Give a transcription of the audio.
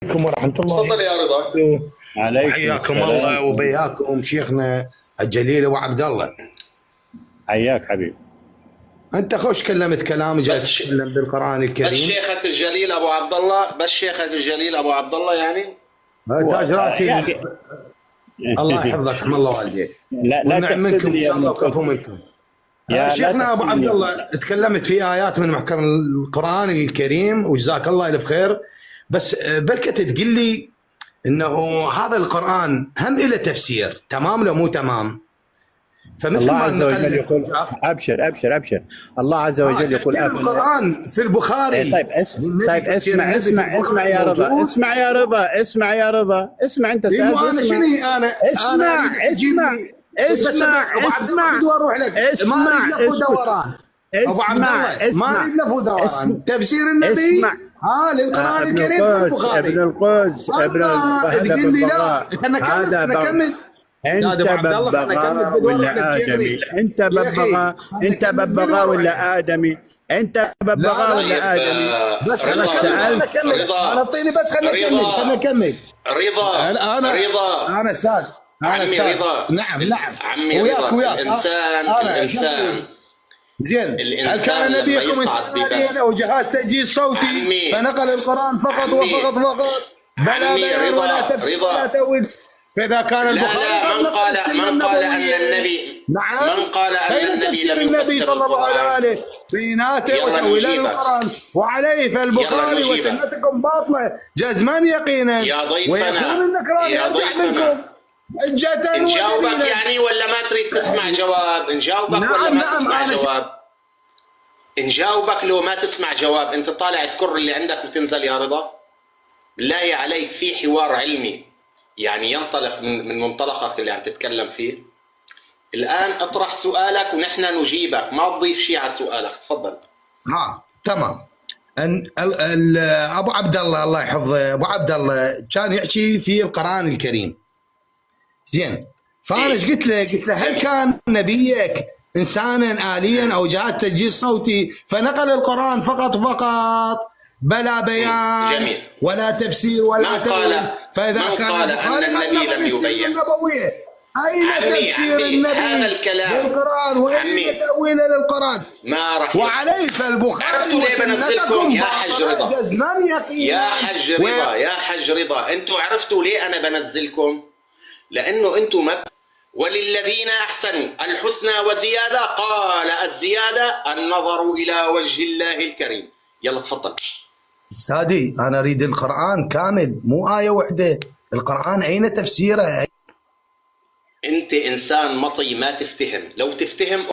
عليكم ورحمة الله. تفضل يا رضا. عليكم حياكم السلام. الله وبياكم شيخنا الجليل أبو عبد الله. حياك حبيبي. أنت خوش كلمت كلام جاي بس تتكلم بالقرآن بس الكريم. شيخك الجليل ابو عبد الله، بس شيخك الجليل ابو عبد الله يعني تاج يا راسي. أخي. الله يحفظك رحم الله والديك. لا ونعم تحسد منكم لي إن يا شاء الله ابن وكفو الكل. منكم. لا شيخنا أبو تحسد عبد لي. الله تكلمت في آيات من محكم القرآن الكريم وجزاك الله ألف خير. بس بلكة تقول لي إنه هذا القرآن هم له تفسير، تمام لو مو تمام؟ فمثل الله ما عز وجل نقل يقول ابشر. الله عز وجل يقول تفسير القرآن في البخاري. طيب اسمع يا رضا، اسمع يا رضا، اسمع انت سألت. انا شنو انا اسمع واروح لك. ما اريد لف ودوران ابو عبد الله، ما اريد لف ودوران. تفسير النبي للقرآن الكريم في البخاري. ابن القدس تقول لي لا انا كمل. انت ببغاء ولا ادمي؟ انت ببغاء ولا ادمي؟ انت ببغاء ولا ادمي؟ بس خليني اكمل. انا اعطيني بس خليني اكمل. رضا انا استاذ. عمي رضا. نعم عمي رضا. الانسان زين. هل كان نبيكم انسان او جهاز تسجيل صوتي فنقل القرآن فقط وفقط بلا بيان ولا تفسير ولا تأويل؟ فإذا كان البخاري من قال أن النبي نعم من قال أن تفسير النبي النبي صلى الله عليه بيناته وتأويلات القرآن وعليه فالبخاري وسنتكم باطلة جزما يقينا ويكون النكران يرجع منكم حجة نجاوبك يعني ولا ما تريد تسمع جواب؟ نجاوبك ولا ما تسمع جواب؟ نجاوبك لو ما تسمع جواب. انت طالع تكر اللي عندك وتنزل يا رضا. بالله عليك في حوار علمي يعني ينطلق من منطلقك اللي عم تتكلم فيه. الآن اطرح سؤالك ونحن نجيبك، ما تضيف شيء على سؤالك. تفضل. تمام. ابو عبد الله يحفظه، ابو عبد الله كان يحكي في القرآن الكريم. زين. فانا ايش قلت له؟ قلت له هل كان نبيك انسانا آليا او جهاز تسجيل صوتي فنقل القرآن فقط بلا بيان جميل. ولا تفسير ولا تأويل؟ فإذا كان أن النبي لم يبين النبوية أين تفسير النبي للقرآن وأين تأويله للقرآن؟ ما راح وعليه فالبخاري. عرفتوا ليه بنزلكم يا حج رضا؟ يا حج رضا انتوا عرفتوا ليه انا بنزلكم؟ لانه انتوا ما وللذين احسنوا الحسنى وزياده. قال الزياده النظر الى وجه الله الكريم. يلا تفضل. استاذي انا اريد القرآن كامل مو آية واحدة. القرآن اين تفسيره؟ انت انسان مطي ما تفتهم. لو تفتهم